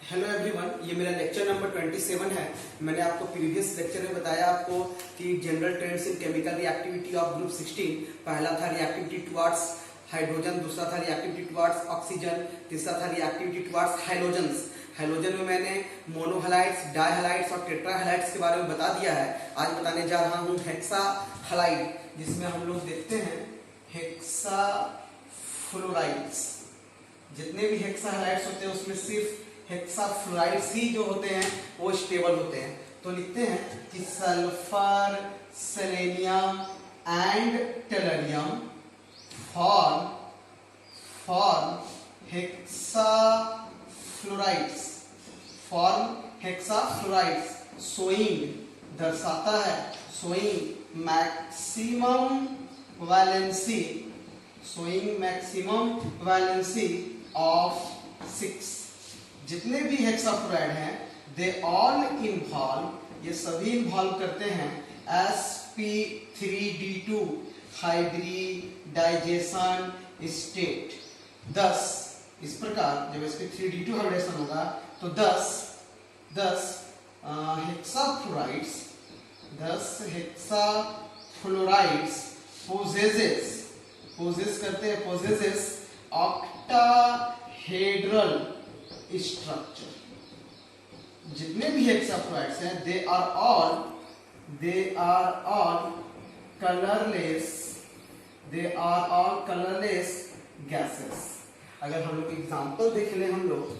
Hello everyone, ये मेरा lecture number 27 है। मैंने आपको प्रीवियस लेक्चर में बताया आपको कि general trends in chemical reactivity of group 16। पहला था रिएक्टिविटी टुवर्ड्स हाइड्रोजन, दूसरा था रिएक्टिविटी टुवर्ड्स ऑक्सीजन, तीसरा था रिएक्टिविटी टुवर्ड्स हैलोजन्स। हैलोजन में मैंने मोनोहलाइड्स, डायहलाइड्स और टेट्राहलाइड्स के बारे में बता दिया है। आज बताने जा रहा हूँ हेक्साहलाइड, जिसमें हम लोग देखते हैं हेक्साफ्लोराइड्स। जितने भी हेक्साहलाइड्स होते हैं उसमें सिर्फ हेक्साफ्लोराइड्स ही जो होते हैं वो स्टेबल होते हैं। तो लिखते हैं कि sulphur, selenium and tellurium form hexafluorides showing दर्शाता है मैक्सिमम वैलेंसी ऑफ 6। जितने भी हेक्साफ्लोराइड हैं दे ऑल इन्वॉल्व, ये सभी इन्वॉल्व करते हैं sp3d2 हाइब्रिडाइजेशन स्टेट। 10 इस प्रकार जब sp3d2 हाइब्रिडाइजेशन होगा तो 10 हेक्साफ्लोराइड्स possesses octahedral स्ट्रक्चर। जितने भी हेक्साफ्लोराइड्स हैं they are all colourless gases. अगर हम लोग एग्जांपल देख लें हम लोग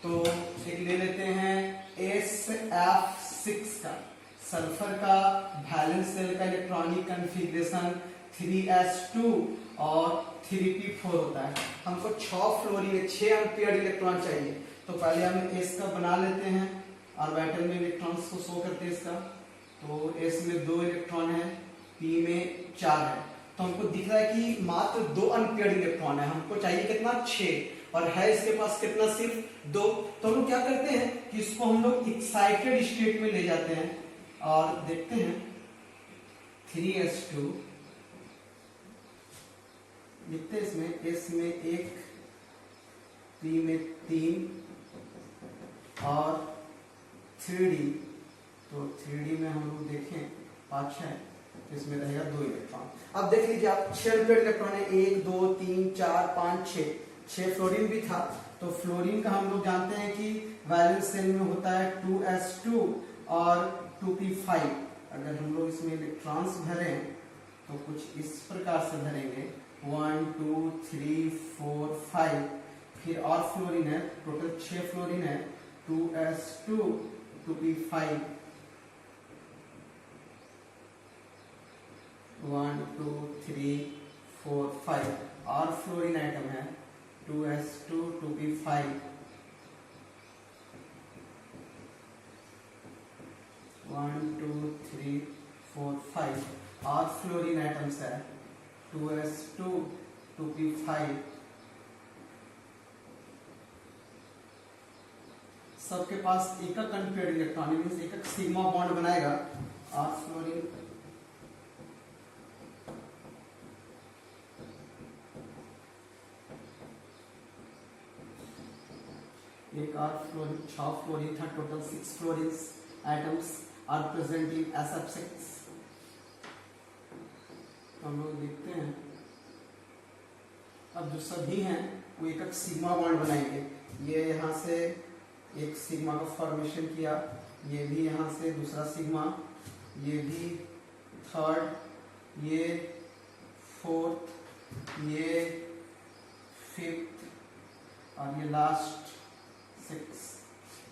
तो एक ले लेते हैं SF6 का, सल्फर का वैलेंस शेल का इलेक्ट्रॉनिक कॉन्फ़िगरेशन 3s2 और 3p4 होता है। हमको 6 फ्लोरीन 6 अनपेयर्ड इलेक्ट्रॉन चाहिए। तो पहले हम s का बना लेते हैं, ऑर्बिटल में इलेक्ट्रॉन्स को शो करते हैं इसका। तो s में 2 इलेक्ट्रॉन है, p में 4 है। तो हमको दिख रहा है कि मात्र 2 अनपेयर्ड इलेक्ट्रॉन है। हमको चाहिए कितना? 6, और है इसके पास कितना? सिर्फ 2। तो हम लोग क्या करते हैं कि इसको हम लोग एक्साइटेड स्टेट में ले जाते हैं और देखते हैं 3s2 लिखते हैं इसमें, s में 1, p में 3 और 3d। तो 3d में हम लोग देखें 5 है तो इसमें रहेगा 2 इलेक्ट्रॉन। अब देख लीजिए आप, 6 अनपेयर्ड इलेक्ट्रॉन है, 1 2 3 4 5 6 फ्लोरीन भी था। तो फ्लोरीन का हम लोग जानते हैं कि वैलेंस शेल में होता है 2s2 और 2p5। अगर हम लोग इसमें इलेक्ट्रॉन्स भरें तो कुछ इस प्रकार से भरेंगे 1 2 3 4 5। फिर और फ्लोरीन है, टोटल 6 फ्लोरीन है, 2s2 2p5 1 2 3 4 5 और फ्लोरीन आइटम है 2s2 2p5 1 2 3 4 5 और फ्लोरीन आइटम्स है 2s2 2p5। सबके पास एक अनपेयर्ड इलेक्ट्रॉन मींस एक सिग्मा बॉन्ड बनाएगा। और फ्लोरीन एक और फ्लोरीन, 6 फ्लोरीन था, total 6 fluorine items are present in SF6। हम लोग देखते हैं अब जो सभी हैं वो एक सिग्मा बॉन्ड बनाएंगे। ये यहाँ से एक सिग्मा का फॉर्मेशन किया, ये भी यहाँ से दूसरा सिग्मा, ये भी थर्ड, ये फोर्थ, ये फिफ्थ और ये लास्ट 6।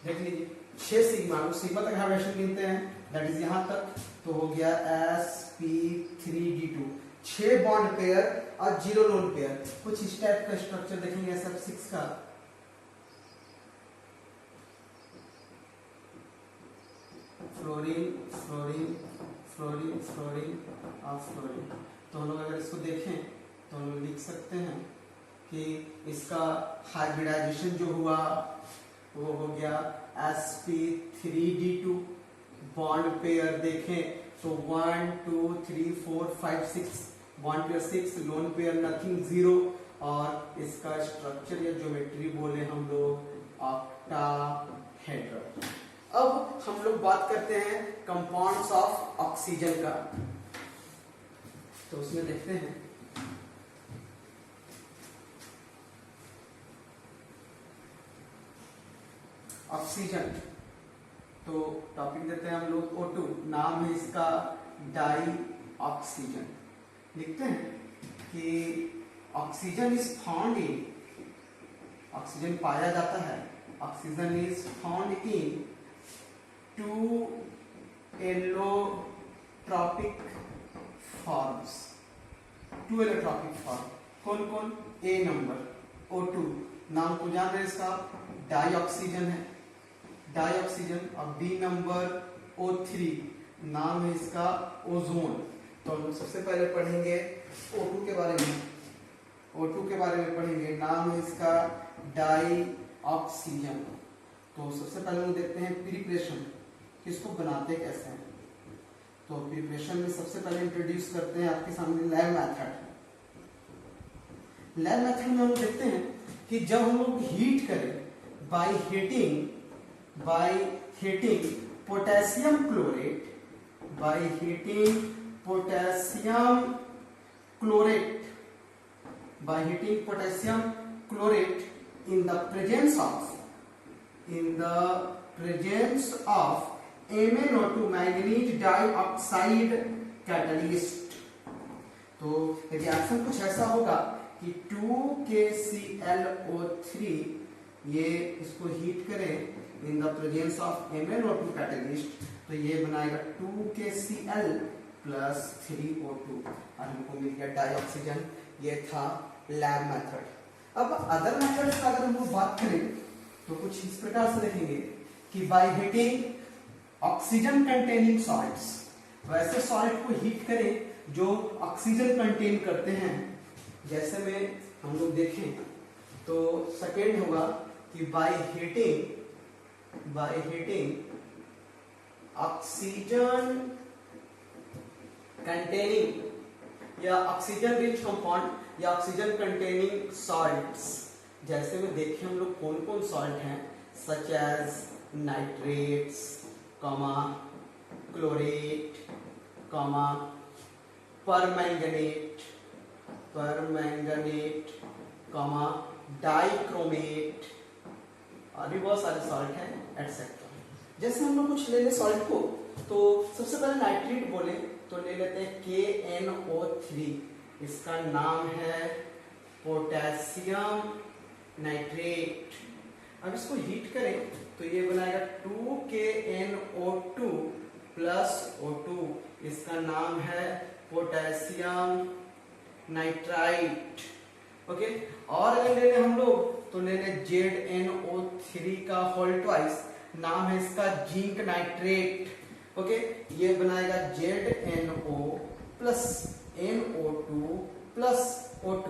देख लीजिए 6 सिग्मा तक हाइब्रिडेशन गिनते हैं, दैट इज यहाँ तक। तो हो गया sp3d2, 6 बॉन्ड पेयर और 0 लोन पेयर। कुछ इस टाइप का स्ट्रक्चर देखेंगे SF6 का। फ्लोरीन फ्लोरीन फ्लोरीन फ्लोरीन और फ्लोरीन। तो हम लोग अगर इसको देखें तो हम लोग लिख सकते हैं कि इसका हाइब्रिडाइजेशन जो हुआ वो हो गया sp3d2। बॉन्ड पेयर देखें तो 1 2 3 4 5 6 bond pair 6, lone pair nothing 0। और इसका स्ट्रक्चर या ज्योमेट्री बोले हम लोग ऑक्टा अब हम लोग बात करते हैं कंपाउंड्स ऑफ ऑक्सीजन का। तो उसमें देखते हैं ऑक्सीजन, तो टॉपिक देते हैं हम लोग O2, नाम है इसका डाई ऑक्सीजन। लिखते हैं कि oxygen is found in, oxygen पाया जाता है, oxygen is found in 2 allotropic forms, 2 allotropic form. कौन कौन? ए नंबर O2, नाम तो जान रहे इसका डाई ऑक्सीजन है, डाई ऑक्सीजन। और बी नंबर O3, नाम है इसका ओजोन। तो हम सबसे पहले पढ़ेंगे O2 के बारे में, O2 के बारे में पढ़ेंगे, नाम है इसका डाई ऑक्सीजन। तो सबसे पहले हम देखते हैं प्रिपरेशन, इसको बनाते कैसे हैं। तो प्रिपरेशन में सबसे पहले इंट्रोड्यूस करते हैं आपके सामने लैब मेथड। लैब मेथड में हम देखते हैं कि जब हम लोग हीट करें by heating potassium chlorate, by heating potassium chlorate, by heating potassium chlorate in the presence of MnO2 manganese dioxide catalyst. तो रिएक्शन कुछ ऐसा होगा कि 2KClO3 ये इसको हीट करें in the presence of MnO2 catalyst, तो ये बनाएगा 2KCl प्लस 3O2 और हमको मिल गया डाइऑक्सीजन। ये था लैब मेथड। अब अदर मेथड्स का अगर हम लोग बात करें तो कुछ इस प्रकार से देखेंगे कि by heating oxygen containing salts, वैसे सॉल्ट को हीट करें जो ऑक्सीजन कंटेन करते हैं। जैसे में हम लोग देखें तो सेकेंड होगा कि बाय हीटिंग ऑक्सीजन कंटेनिंग या ऑक्सीजन रिच कंपाउंड या ऑक्सीजन कंटेनिंग सॉल्ट्स। जैसे में देखें हम लोग कौन कौन सॉल्ट हैं, such as nitrates, chlorate, permanganate, dichromate और भी बहुत सारे सॉल्ट हैं एटसेट्रा। जैसे हम लोग कुछ ले ले सॉल्ट को, तो सबसे पहले नाइट्रेट बोले तो ले लेते हैं KNO3, इसका नाम है पोटेशियम नाइट्रेट। अब इसको हीट करें तो ये बनाएगा 2KNO2 प्लस O2, इसका नाम है पोटेशियम नाइट्राइट। ओके, और अगर ले लें हम लोग तो ले लें ZnO3 का होल ट्वाइस, नाम है इसका जिंक नाइट्रेट। ओके, ये बनाएगा ZnO plus NO2 plus O2।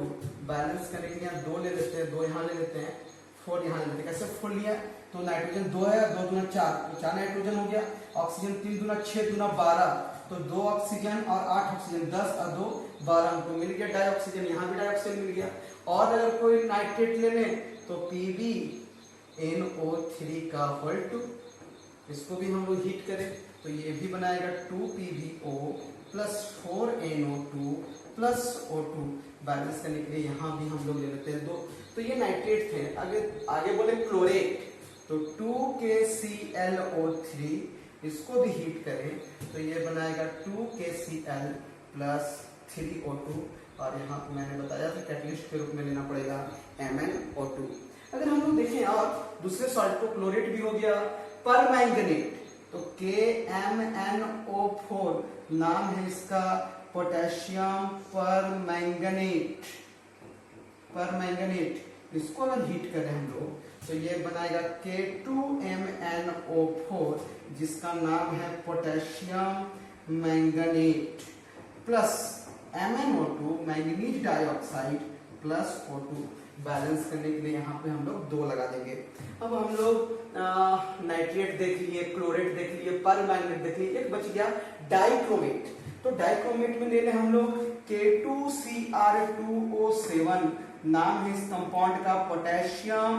Balance करने के लिए यहाँ 2 ले लेते हैं, 2 यहाँ ले लेते हैं, 4 यहाँ ले लेते हैं। कैसे 4 लिया तो नाइट्रोजन 2 है, 2 दूना 4, तो 4 नाइट्रोजन हो गया। ऑक्सीजन 3 दूना 6 दूना 12, तो 2 ऑक्सीजन और 8 ऑक्सीजन 10 और 2 12 हमको मिल गया डाइऑक्सीजन। यहाँ भी डाइऑक्सीजन मिल गया। और अगर कोई नाइट्रेट ले लें तो PbNO3 का होल 2, इसको भी हम लोग हीट करें तो ये भी बनाएगा 2PbO plus 4NO2 plus O2। Balance करने के लिए यहाँ भी हम लोग ले लेते हैं 2। तो ये नाइट्रेट थे। आगे बोले क्लोरेट, तो 2KClO3, इसको भी हीट करें तो ये बनाएगा 2KCl प्लस 3O2 और यहाँ मैंने बताया था कैटलिस्ट के रूप में लेना पड़ेगा MnO2। अगर हम लोग देखें और दूसरे सॉल्ट को, क्लोरेट भी हो गया, परमैंगनेट तो KMnO4, नाम है इसका पोटेशियम परमैंगनेट। इसको अगर हीट करें हम लोग तो ये बनाएगा K2MnO4, जिसका नाम है potassium manganate plus MnO2 manganese dioxide plus O2। Balance करने के लिए यहाँ पे हम लोग 2 लगा देंगे। अब हम लोग नाइट्रेट देख लिए, क्लोरेट देख लिए, परमैंगनेट देख लिए, एक बच गया डाइक्रोमेट। तो डाइक्रोमेट में ले लें हम लोग K2Cr2O7, नाम है इस कंपाउंड का पोटेशियम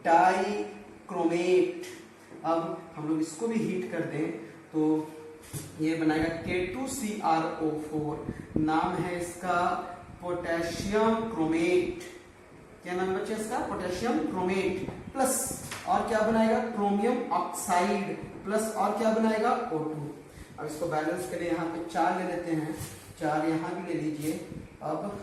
डाइक्रोमेट। अब हम लोग इसको भी हीट कर दें तो ये बनाएगा K2CrO4, नाम है इसका पोटेशियम क्रोमेट। क्या नाम बच्चे इसका? Potassium chromate. प्लस और क्या बनाएगा? Chromium oxide. प्लस और क्या बनाएगा? O2। अब इसको बैलेंस के लिए यहाँ पे 4 ले लेते हैं, 4 यहाँ भी ले लीजिए। अब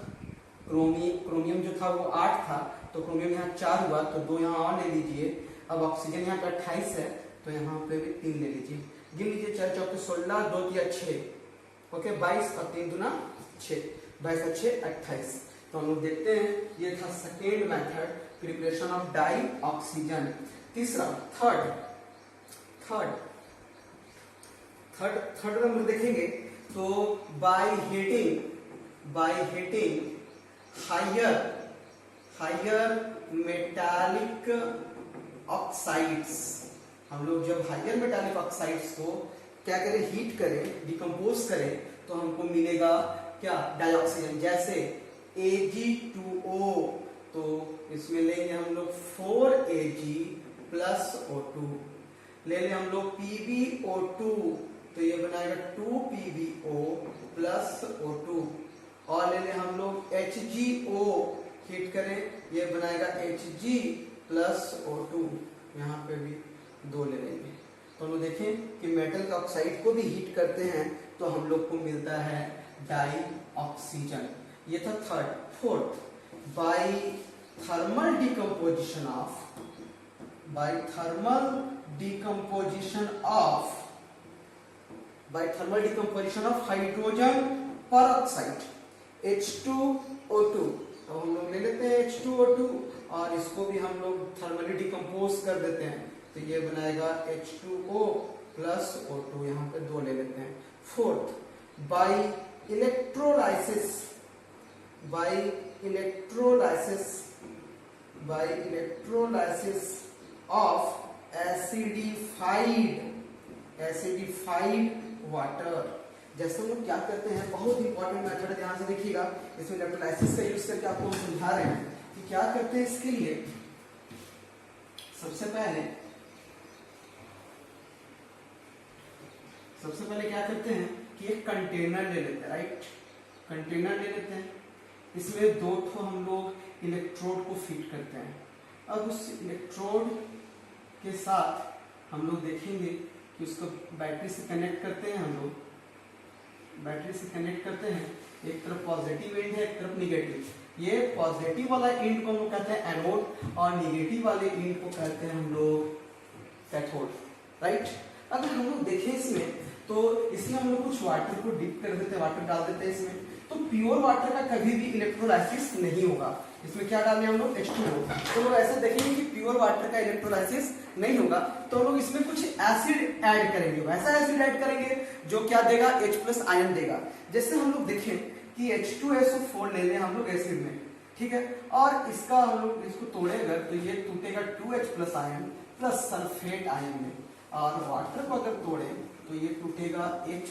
क्रोमियम जो था वो 8 था, तो क्रोमियम यहाँ 4 हुआ, तो 2 यहाँ और ले लीजिए। अब ऑक्सीजन यहाँ पे 28 है, तो यहाँ पे भी 3 ले लीजिए। गिन लीजिए, 4 चौके 16, 2 तिया 6, ओके 22 और 3 दूना 6, 22 और 6 28। तो हम लोग देखते हैं, ये था second method, preparation of dioxygen. तीसरा थर्ड नंबर देखेंगे तो by heating higher metallic oxides. हम लोग जब हायर मेटालिक ऑक्साइड्स को क्या करें? हीट करें, डिकम्पोज करें, तो हमको मिलेगा क्या? डाइऑक्सीजन। जैसे Ag2O, तो इसमें लेंगे हम लोग 4Ag प्लस O2। ले लें हम लोग PbO2, तो ये बनाएगा 2PbO प्लस O2। और ले लें हम लोग HgO, हीट करें, ये बनाएगा Hg प्लस O2। यहाँ पे भी 2 ले लेंगे। तो हम लोग देखें कि मेटल का ऑक्साइड को भी हीट करते हैं तो हम लोग को मिलता है डाई ऑक्सीजन। ये था third. Fourth, by thermal decomposition of hydrogen peroxide H2O2। तो हम लोग ले लेते हैं H2O2 और इसको भी हम लोग थर्मली डिकम्पोज कर देते हैं, तो ये बनाएगा H2O प्लस O2। यहाँ पे 2 ले लेते हैं। Fourth, by electrolysis of acidified water. जैसे हम लोग क्या करते हैं, बहुत इंपॉर्टेंट मेथड है, ध्यान से देखिएगा। इसमें इलेक्ट्रोलाइसिस का यूज करके आपको हम समझा रहे हैं कि क्या करते हैं। इसके लिए सबसे पहले क्या करते हैं कि एक कंटेनर ले लेते हैं, राइट? कंटेनर ले लेते हैं, इसमें 2 हम लोग इलेक्ट्रोड को फिट करते हैं। अब उस इलेक्ट्रोड के साथ हम लोग देखेंगे कि उसको बैटरी से कनेक्ट करते हैं। हम लोग बैटरी से कनेक्ट करते हैं, एक तरफ पॉजिटिव एंड है, एक तरफ निगेटिव। ये पॉजिटिव वाला एंड को हम लोग कहते हैं एनोड और निगेटिव वाले एंड को कहते हैं हम लोग कैथोड, राइट? अगर हम लोग देखें इसमें, तो इसमें हम लोग कुछ वाटर को डिप कर देते हैं, वाटर डाल देते हैं इसमें, तो प्योर वाटर का कभी भी इलेक्ट्रोलाइसिस नहीं होगा। इसमें क्या डालें हम लोग? H2O। तो लोग ऐसे देखेंगे कि प्योर वाटर का इलेक्ट्रोलाइसिस नहीं होगा, तो लोग इसमें कुछ एसिड ऐड करेंगे। वैसा एसिड ऐड करेंगे जो क्या देगा? H+ आयन देगा। जैसे हम लोग देखें कि H2SO4 ले लें हम लोग एसिड में, ठीक है, और इसका हम लोग इसको तोड़ेगा तो ये टूटेगा 2H+ ion plus sulphate ion में, और वाटर को अगर तोड़े तो ये टूटेगा H+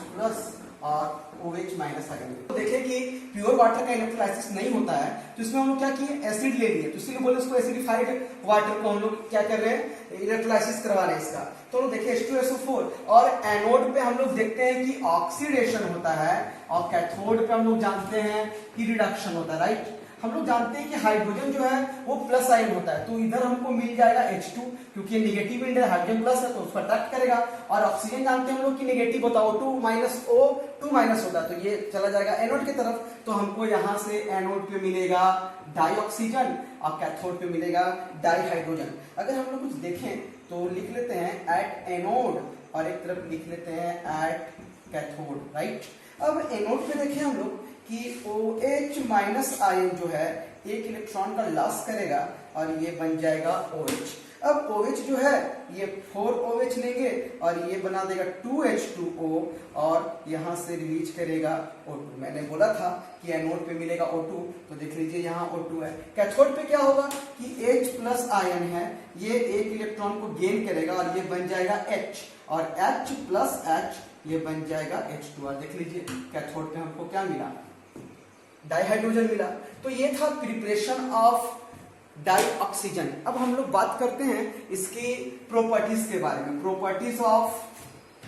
और OH- आयन में। तो देखें कि प्योर वाटर का इलेक्ट्रोलाइसिस नहीं होता है, तो इसमें हम लोग क्या किए? एसिड ले लिए, तो इसलिए बोले उसको एसिडिफाइड वाटर को हम लोग क्या कर रहे हैं? इलेक्ट्रोलाइसिस करवा रहे हैं इसका। तो हम लोग देखिए H2SO4, और एनोड पे हम लोग देखते हैं कि ऑक्सीडेशन होता है, और कैथोड पे हम लोग जानते हैं कि रिडक्शन होता है, राइट? हम लोग जानते हैं कि हाइड्रोजन जो है वो प्लस आयन होता है, तो इधर हमको मिल जाएगा H2, क्योंकि निगेटिव एंड है, हाइड्रोजन प्लस है तो उसको अट्रैक्ट करेगा। और ऑक्सीजन जानते हैं हम लोग कि निगेटिव होता है, O2 होता है, तो ये चला जाएगा एनोड की तरफ। तो हमको यहाँ से एनोड पे मिलेगा डाई ऑक्सीजन और कैथोड पे मिलेगा डाई हाइड्रोजन। अगर हम लोग कुछ देखें तो लिख लेते हैं एट एनोड, और एक तरफ लिख लेते हैं एट कैथोड, राइट? अब एनोड पे देखें हम लोग कि OH- आयन जो है एक इलेक्ट्रॉन का लॉस करेगा और ये बन जाएगा OH। अब OH जो है ये 4OH लेंगे और ये बना देगा 2H2O, और यहाँ से रिलीज करेगा O2। मैंने बोला था कि एनोड पे मिलेगा O2, तो देख लीजिए यहाँ O2 है। कैथोड पे क्या होगा कि H+ आयन है, ये एक इलेक्ट्रॉन को गेन करेगा और ये बन जाएगा H, और H+H ये बन जाएगा H2। और देख लीजिए कैथोड पे हमको क्या मिला? डाइहाइड्रोजन मिला। तो ये था प्रिपरेशन ऑफ डाई ऑक्सीजन। अब हम लोग बात करते हैं इसकी प्रॉपर्टीज के बारे में, प्रॉपर्टीज ऑफ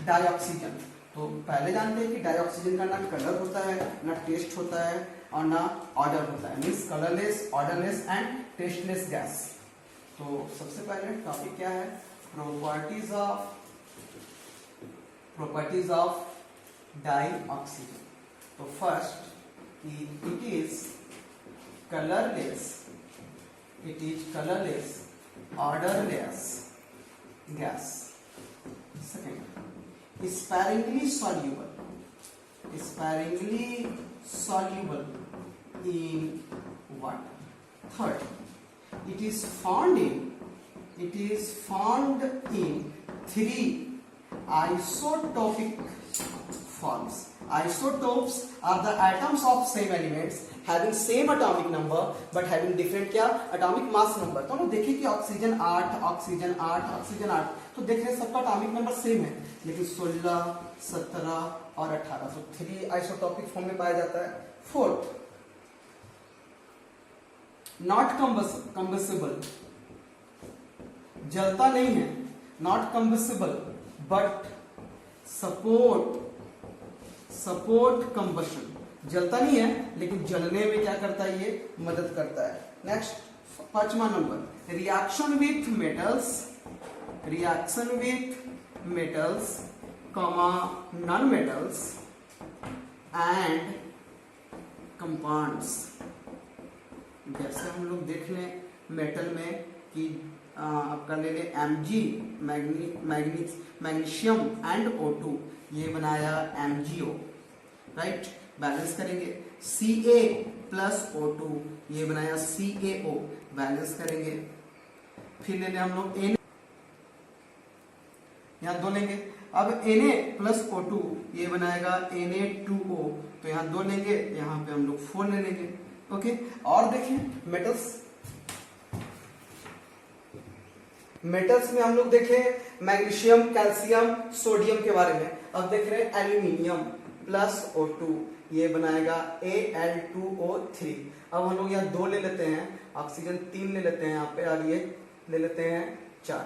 डाई ऑक्सीजन। तो पहले जानते हैं कि डाई ऑक्सीजन का ना कलर होता है, ना टेस्ट होता है और ना ऑर्डर होता है, means colourless, odourless and tasteless gas. तो सबसे पहले टॉपिक क्या है, प्रॉपर्टीज ऑफ डाई ऑक्सीजन। तो first, it is colorless, odorless gas. Second, sparingly soluble in water. Third, it is found in three isotopic forms. Isotopes are the atoms of same elements having same atomic number but having different क्या atomic mass number। तो हम लोग देखें कि oxygen 8, तो देख रहे हैं सबका एटॉमिक नंबर सेम है, लेकिन 16, 17 और 18, तो 3 आइसोटॉपिक फॉर्म में पाया जाता है। फोर्थ, नॉट कंबसिबल, जलता नहीं है, नॉट कंबसिबल बट सपोर्ट कंबशन, जलता नहीं है लेकिन जलने में क्या करता है, ये मदद करता है। नेक्स्ट, 5वां number, reaction with metals comma non metals and compounds. जैसे हम लोग देख लें मेटल में कि आपका ले लें Mg, मैग्नीशियम एंड O2, ये बनाया MgO, राइट। बैलेंस करेंगे Ca प्लस O2, ये बनाया CaO, बैलेंस करेंगे। फिर ले लें हम लोग Na, यहाँ 2 लेंगे। अब Na प्लस O2 ये बनाएगा Na2O, तो यहाँ 2 लेंगे, यहाँ पे हम लोग 4 ले लेंगे। ओके, और देखिए मेटल्स में हम लोग देखें मैग्नीशियम, कैल्शियम, सोडियम के बारे में। अब देख रहे हैं एल्यूमिनियम प्लस O2, ये बनाएगा Al2O3। अब हम लोग यहाँ 2 ले लेते हैं, ऑक्सीजन 3 ले लेते हैं यहाँ पे, और ये ले लेते हैं 4,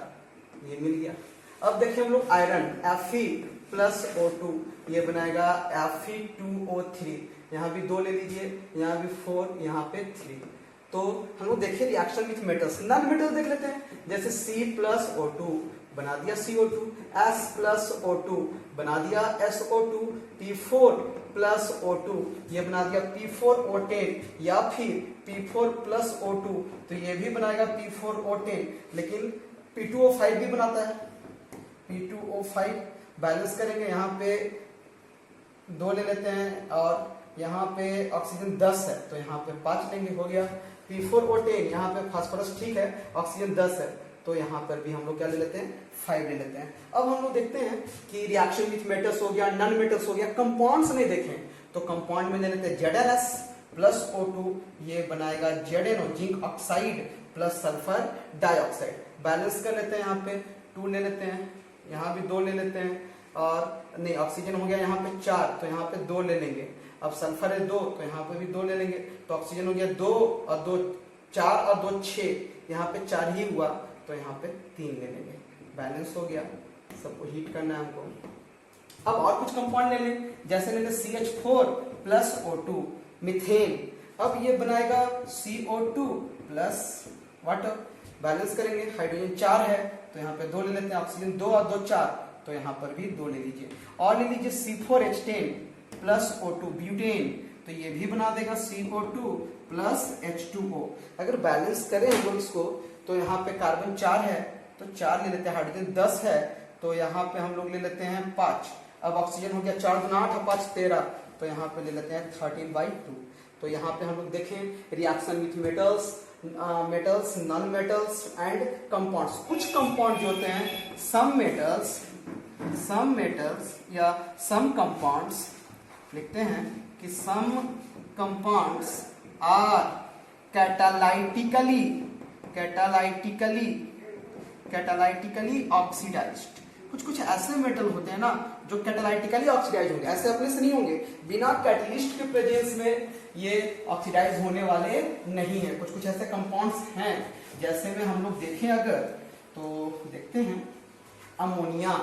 ये मिल गया। अब देखिए हम लोग आयरन Fe प्लस O2, ये बनाएगा Fe2O3, यहाँ भी 2 ले लीजिए, यहाँ भी 4, यहाँ पे 3। तो हम लोग देखिए reaction with metals, non metals देख लेते हैं। जैसे C प्लस O2 बना दिया CO2, S प्लस O2 बना दिया SO2, P4 प्लस O2 ये बना दिया P4O10, या फिर P4 प्लस O2 तो ये भी बनाएगा P4O10, लेकिन P2O5 भी बनाता है, P2O5। बैलेंस करेंगे, यहाँ पे 2 ले लेते हैं, और यहाँ पे ऑक्सीजन 10 है तो यहाँ पे 5 लेंगे, हो गया P4O10। यहाँ पे फास्फोरस ठीक है, ऑक्सीजन 10 है तो यहाँ पर भी हम लोग क्या ले लेते हैं, 5 ले लेते हैं। अब हम लोग देखते हैं कि रिएक्शन विथ मेटल्स हो गया, नॉन मेटल्स हो गया, कंपाउंड्स नहीं देखें तो कंपाउंड में ले लेते हैं ZnS प्लस O2, ये बनाएगा ZnO, zinc oxide plus sulphur dioxide. Balance कर लेते हैं, यहाँ पे 2 ले लेते हैं, यहाँ भी 2 ले लेते हैं, और नहीं ऑक्सीजन हो गया यहाँ पे 4 तो यहाँ पे 2 ले लेंगे। अब सल्फर है 2 तो यहाँ पे भी 2 ले लेंगे, तो ऑक्सीजन हो गया 2 और 2 4 और 2 6, यहाँ पे 4 ही हुआ तो यहाँ पे 3 ले लेंगे। बैलेंस हो गया, सबको हीट करना है हमको। अब और कुछ कंपाउंड ले लें, जैसे लेते CH4 प्लस O2 मीथेन। अब ये बनाएगा CO2 प्लस वाटर। बैलेंस करेंगे, हाइड्रोजन 4 है तो यहाँ पे 2 ले लेते हैं, ऑक्सीजन 2 और 2 4 तो यहाँ पर भी 2 ले लीजिए। और ले लीजिए C4H10 प्लस O2 ब्यूटेन, तो ये भी बना देगा CO2 प्लस H2O। अगर बैलेंस करें हम लोग इसको तो यहाँ पे कार्बन 4 है तो 4 ले लेते हैं, हाइड्रोजन 10 है तो यहाँ पे हम लोग ले लेते हैं 5। अब ऑक्सीजन हो गया 4 दूना 8 और 5 13, तो यहाँ पे ले लेते हैं 13/2। तो यहाँ पे हम लोग देखें reaction with metals, non metals and compounds. कुछ कंपाउंड जो होते हैं सम मेटल्स या सम कंपाउंड्स, लिखते हैं कि सम कंपाउंड्स आर कैटालाइटिकली ऑक्सीडाइज्ड। कुछ कुछ ऐसे मेटल होते हैं ना जो कैटालाइटिकली ऑक्सीडाइज होंगे, ऐसे अपने से नहीं होंगे, बिना कैटलिस्ट के प्रेजेंस में ये ऑक्सीडाइज होने वाले नहीं है। कुछ कुछ ऐसे कंपाउंड्स हैं, जैसे में हम लोग देखें अगर तो देखते हैं अमोनिया।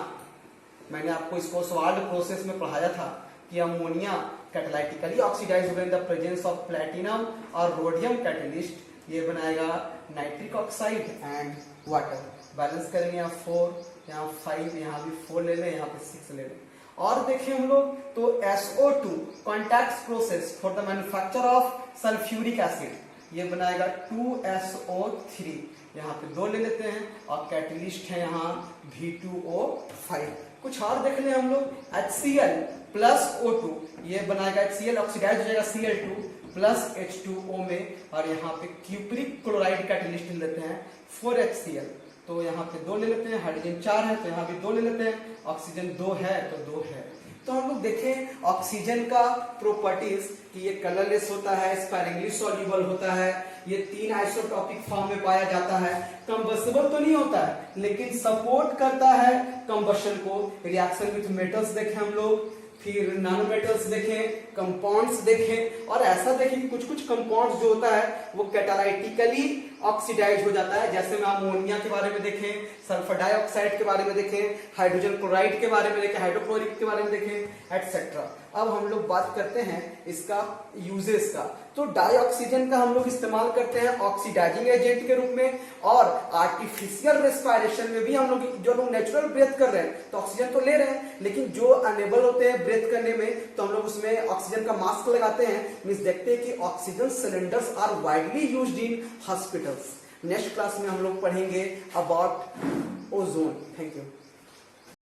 मैंने आपको इसको स्वाल्ड प्रोसेस में पढ़ाया था कि अमोनिया कैटालाइटिकली ऑक्सीडाइज होगा in the presence of platinum और रोडियम कैटलिस्ट। ये बनाएगा nitric oxide and water. Balance करेंगे यहाँ 4, यहाँ 5, यहाँ भी 4 ले लें, यहाँ पे 6 ले लें। और देखें हम लोग तो SO2 contact process for the manufacture of sulphuric acid, ये बनाएगा 2SO3, यहाँ पे 2 ले लेते हैं और कैटलिस्ट है यहाँ V2O5। कुछ और देख लें हम लोग HCl प्लस O2, ये बनाएगा HCl ऑक्सीडाइज हो जाएगा Cl2 प्लस H2O में, और यहाँ पे क्यूप्रिक क्लोराइड कैटलिस्ट लेते हैं 4HCl, तो यहाँ पे 2 ले लेते हैं। हाइड्रोजन 4 है तो यहाँ भी 2 ले लेते हैं। ऑक्सीजन 2 है तो 2 है। तो हम लोग देखें ऑक्सीजन का प्रॉपर्टीज कि ये कलरलेस होता है, स्पैरिंगली सॉल्युबल होता है, ये 3 आइसोटॉपिक फॉर्म में पाया जाता है, कंबस्टिबल तो नहीं होता है लेकिन सपोर्ट करता है कंबशन को। रिएक्शन विथ मेटल्स देखें हम लोग, फिर नॉन मेटल्स देखें, कंपाउंड्स देखें, और ऐसा देखें कि कुछ कुछ कंपाउंड्स जो होता है वो कैटालाइटिकली ऑक्सीडाइज हो जाता है, जैसे में अमोनिया के बारे में देखें, सल्फर डाइऑक्साइड के बारे में देखें, हाइड्रोजन क्लोराइड के बारे में देखें, हाइड्रोक्लोरिक के बारे में देखें, एटसेट्रा। अब हम लोग बात करते हैं इसका यूजेस का। तो डाइऑक्सीजन का हम लोग इस्तेमाल करते हैं ऑक्सीडाइजिंग एजेंट के रूप में, और आर्टिफिशियल रेस्पिरेशन में भी हम लोग, जो लोग नेचुरल ब्रेथ कर रहे हैं तो ऑक्सीजन तो ले रहे हैं, लेकिन जो अनेबल होते हैं ब्रेथ करने में तो हम लोग उसमें ऑक्सीजन का मास्क लगाते हैं। मींस देखते हैं कि oxygen cylinders are widely used in hospitals. Next class में हम लोग पढ़ेंगे अबाउट ओजोन। Thank you.